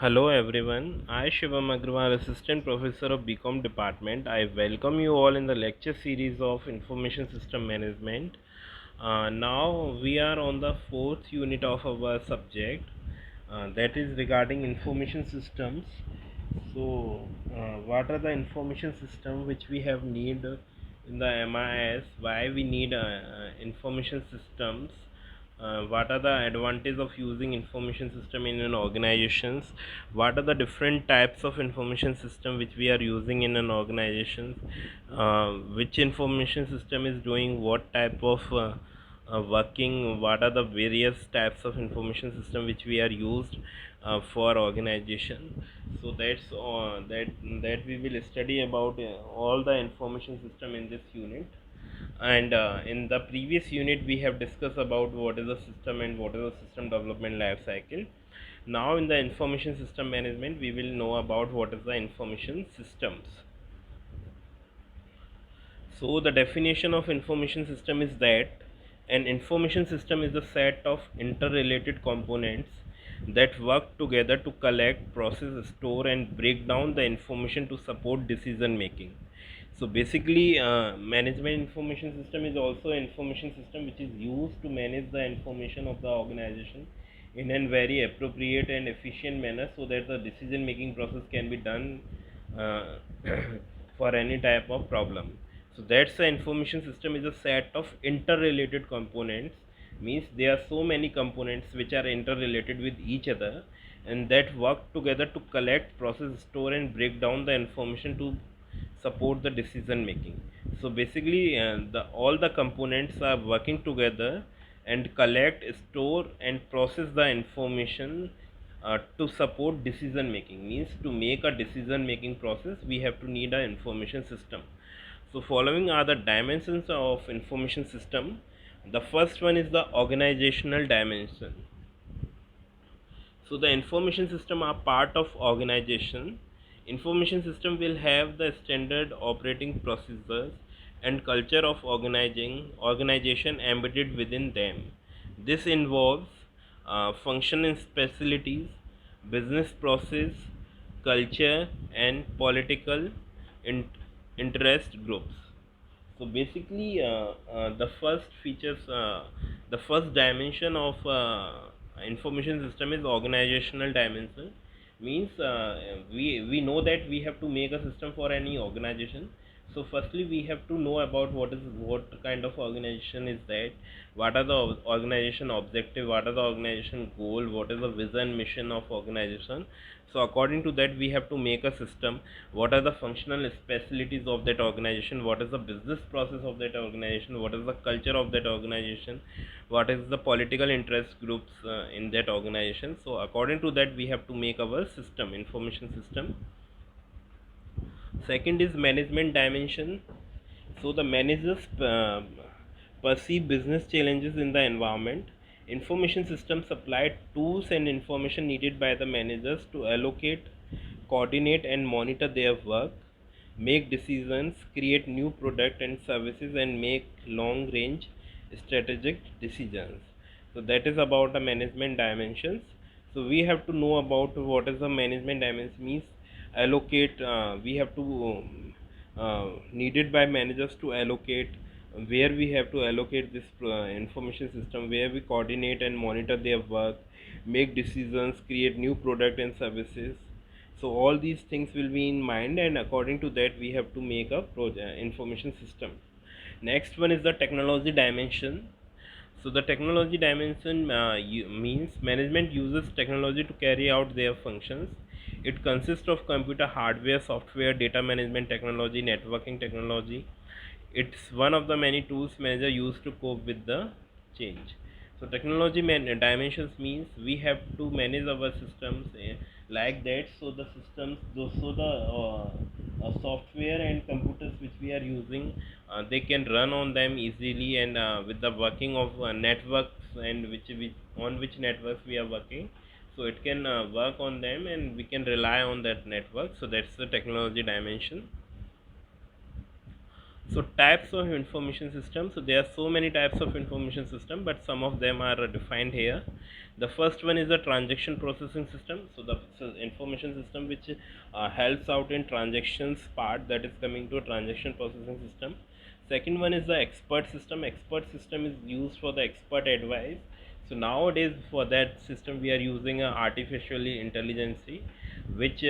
Hello everyone, I Shivam Agrawal, Assistant Professor of BCom Department. I welcome you all in the lecture series of Information System Management. Now we are on the fourth unit of our subject, that is regarding information systems. What are the information system which we have need in the MIS? Why we need information systems? What are the advantages of using information system in an organizations? What are the different types of information system which we are using in an organization? Which information system is doing what type of working? What are the various types of information system which we are used for organization? So that we will study about all the information system in this unit. And in the previous unit we have discussed about what is a system and what is a system development life cycle. Now in the information system management we will know about what is the information systems. So the definition of information system is that an information system is a set of interrelated components that work together to collect, process, store and break down the information to support decision making. So basically management information system is also an information system which is used to manage the information of the organization in a very appropriate and efficient manner so that the decision making process can be done uh, for any type of problem. So that's the information system is a set of interrelated components, means there are so many components which are interrelated with each other and that work together to collect, process, store and break down the information to support the decision making. So basically the all the components are working together and collect, store and process the information to support decision making, means to make a decision making process we have to need a information system. So following are the dimensions of information system. The first one is the organizational dimension. So the information system are part of organization. Information system will have the standard operating procedures and culture of organization embedded within them. This involves function and specialties, business process, culture and political in- interest groups. So basically the first features the first dimension of information system is organizational dimension, means we know that we have to make a system for any organization. So firstly we have to know about what kind of organization is that, what are the organization objective, what are the organization goal, what is the vision mission of organization. So according to that we have to make a system. What are the functional specialties of that organization, what is the business process of that organization, what is the culture of that organization, what is the political interest groups in that organization. So according to that we have to make our system, information system. Second is management dimension. So the managers perceive business challenges in the environment. Information systems supply tools and information needed by the managers to allocate, coordinate, and monitor their work, make decisions, create new product and services, and make long-range strategic decisions. So that is about the management dimensions. So we have to know about what is the management dimensions, means allocate. We have to needed by managers to allocate, where we have to allocate this information system, where we coordinate and monitor their work, make decisions, create new product and services. So all these things will be in mind and according to that we have to make a information system. Next one is the technology dimension. So the technology dimension means management uses technology to carry out their functions. It consists of computer hardware, software, data management technology, networking technology. It's one of the many tools manager use to cope with the change. So technology dimensions means we have to manage our systems like that. So the systems, so the software and computers which we are using, they can run on them easily, and with the working of networks and which on which networks we are working, so it can work on them and we can rely on that network. So that's the technology dimension. So types of information system. So there are so many types of information system, but some of them are defined here. The first one is the transaction processing system. So the information system which helps out in transactions part, that is coming to a transaction processing system. Second one is the expert system. Expert system is used for the expert advice. So nowadays for that system we are using artificially intelligence, which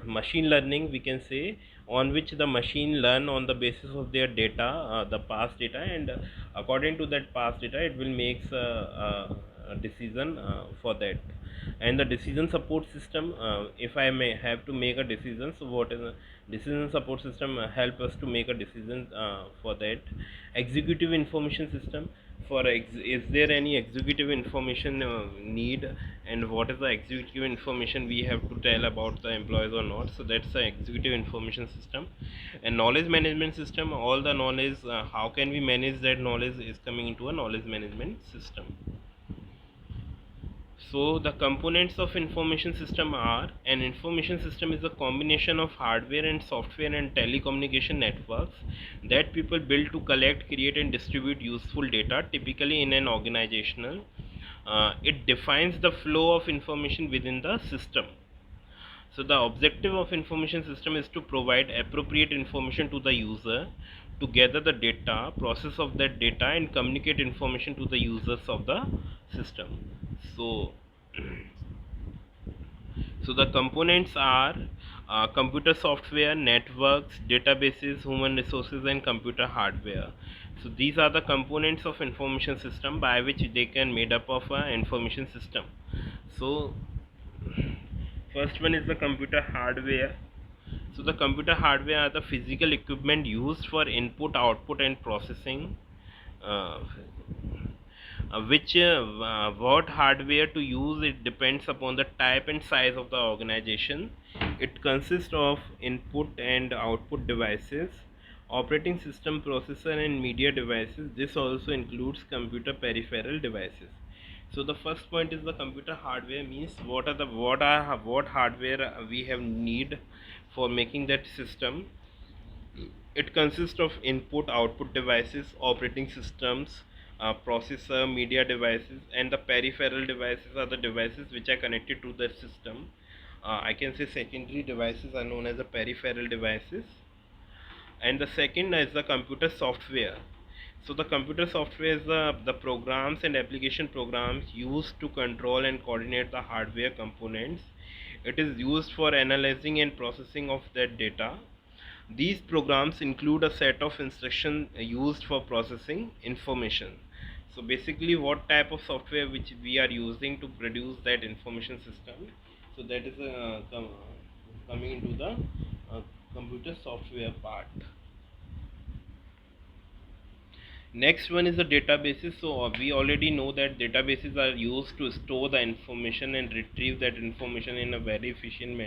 machine learning we can say, on which the machine learn on the basis of their data, the past data, and according to that past data it will makes a decision for that. And the decision support system, if I may have to make a decision, so what is a decision support system help us to make a decision for that. Executive information system, for is there any executive information need, and what is the executive information we have to tell about the employees or not, so that's the executive information system. And knowledge management system, all the knowledge, how can we manage that knowledge, is coming into a knowledge management system. So the components of information system are: an information system is a combination of hardware and software and telecommunication networks that people build to collect, create and distribute useful data, typically in an organizational. It defines the flow of information within the system. So the objective of information system is to provide appropriate information to the user, to gather the data, process of that data and communicate information to the users of the system. So so the components are computer software, networks, databases, human resources and computer hardware. So these are the components of information system by which they can made up of an information system. So first one is the computer hardware. So the computer hardware are the physical equipment used for input, output and processing. Uh, which what hardware to use, it depends upon the type and size of the organization. It consists of input and output devices, operating system, processor and media devices. This also includes computer peripheral devices. So the first point is the computer hardware, means what hardware we have need for making that system. It consists of input output devices, operating systems, processor, media devices, and the peripheral devices are the devices which are connected to the system. I can say secondary devices are known as the peripheral devices. And the second is the computer software. So the computer software is the programs and application programs used to control and coordinate the hardware components. It is used for analyzing and processing of that data. These programs include a set of instructions used for processing information. So basically what type of software which we are using to produce that information system, so that is coming into the computer software part. Next one is the databases. So we already know that databases are used to store the information and retrieve that information in a very efficient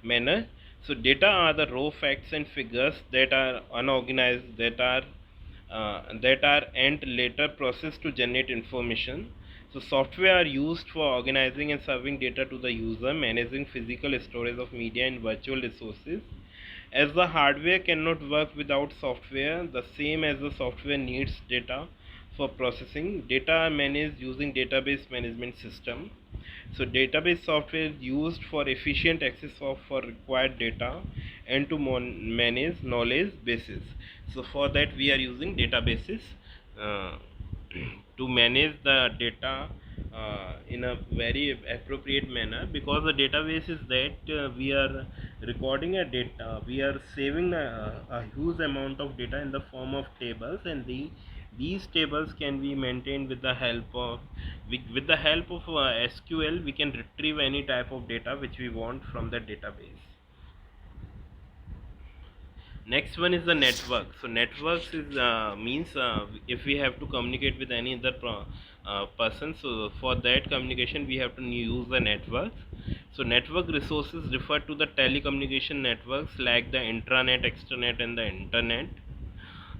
manner. So data are the raw facts and figures that are unorganized, that are and later processed to generate information. So software are used for organizing and serving data to the user, managing physical storage of media and virtual resources. As the hardware cannot work without software, the same as the software needs data for processing, data are managed using database management system. So database software is used for efficient access for required data and to manage knowledge bases. So for that we are using databases uh, to manage the data in a very appropriate manner, because the database is that we are recording a data, we are saving a huge amount of data in the form of tables, and these tables can be maintained with the help of with the help of SQL. We can retrieve any type of data which we want from the database. Next one is the network. So networks is means if we have to communicate with any other person, so for that communication we have to use the network. So network resources refer to the telecommunication networks like the intranet, extranet and the internet.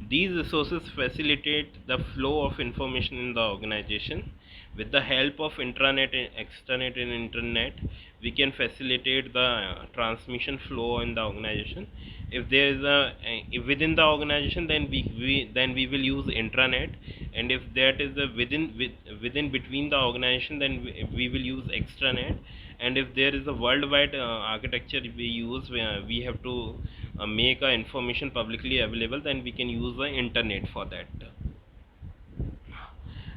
These resources facilitate the flow of information in the organization. With the help of intranet, extranet and internet, we can facilitate the transmission flow in the organization. If there is a if within the organization, then we will use intranet, and if that is a within between the organization, then we will use extranet. And if there is a worldwide architecture we have to make a information publicly available, then we can use the internet for that.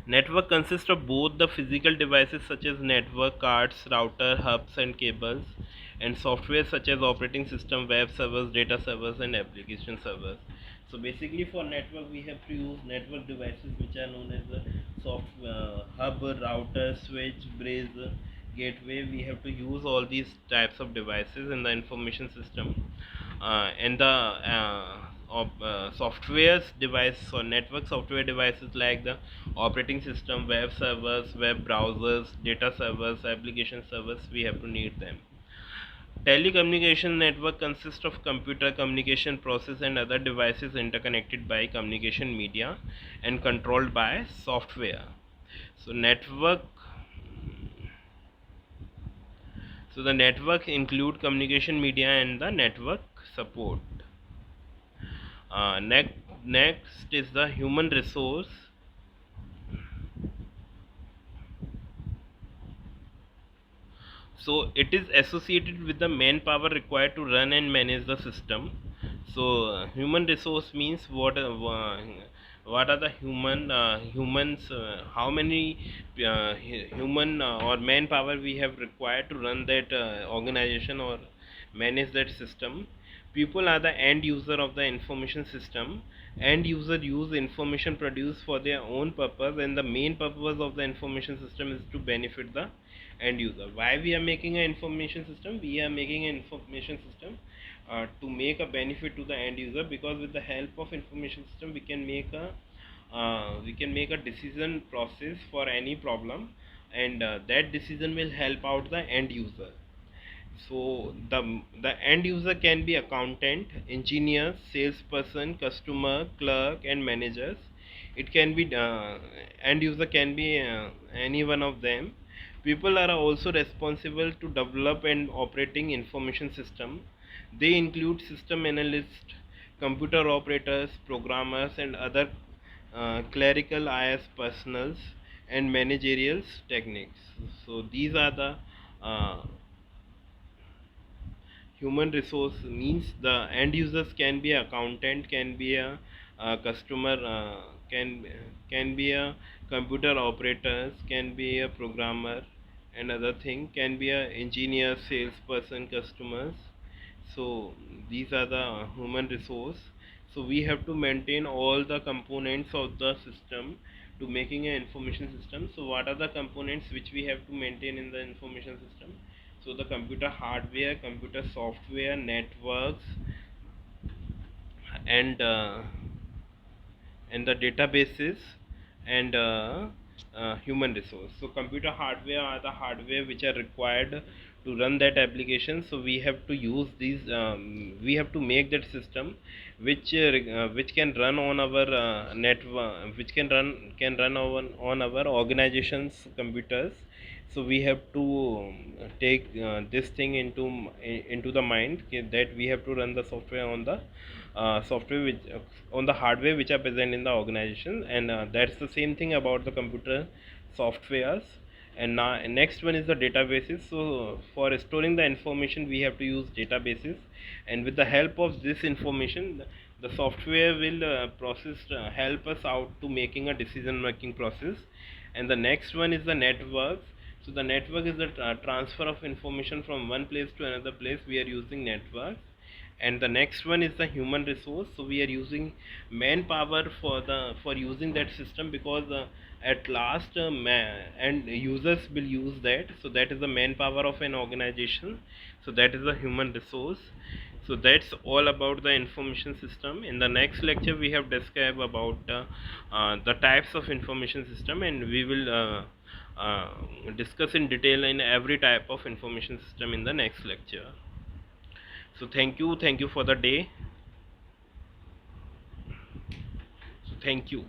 Network consists of both the physical devices such as network cards, router, hubs and cables, and software such as operating system, web servers, data servers and application servers. So basically for network we have to use network devices which are known as the hub, router, switch, bridge, gateway. We have to use all these types of devices in the information system. And the software's device or network software devices like the operating system, web servers, web browsers, data servers, application servers, we have to need them. Telecommunication network consists of computer communication process and other devices interconnected by communication media and controlled by software. So the network include communication media and the network support. Next is the human resource. So it is associated with the manpower required to run and manage the system. So human resource means what are the humans, how many human or manpower we have required to run that organization or manage that system. People are the end user of the information system. End user use information produced for their own purpose, and the main purpose of the information system is to benefit the end user. Why we are making an information system? We are making an information system to make a benefit to the end user, because with the help of information system we can make a decision process for any problem, and that decision will help out the end user. So the end user can be accountant, engineer, salesperson, customer, clerk and managers. It can be end user can be any one of them. People are also responsible to develop and operating information system. They include system analysts, computer operators, programmers and other clerical IS personals and managerial techniques. So these are the human resource. Means the end users can be accountant, can be customer, can be a computer operators, can be a programmer, and other thing can be a engineer, salesperson, customers. So these are the human resource. So we have to maintain all the components of the system to making an information system. So what are the components which we have to maintain in the information system? So the computer hardware, computer software, networks, and the databases, and human resource. So computer hardware are the hardware which are required to run that application. So we have to use these, we have to make that system which can run on our network, which can run on our organization's computers. So we have to take this thing into the mind, that we have to run the software on the software which on the hardware which are present in the organization. And that's the same thing about the computer softwares. And now next one is the databases. So for storing the information we have to use databases, and with the help of this information the software will help us out to making a decision making process. And the next one is the networks. So the network is the transfer of information from one place to another place. We are using networks. And the next one is the human resource. So we are using manpower for using that system, because at last and users will use that. So that is the manpower of an organization. So that is the human resource. So that's all about the information system. In the next lecture we have described about the types of information system, and we will discuss in detail in every type of information system in the next lecture. So thank you for the day. So thank you.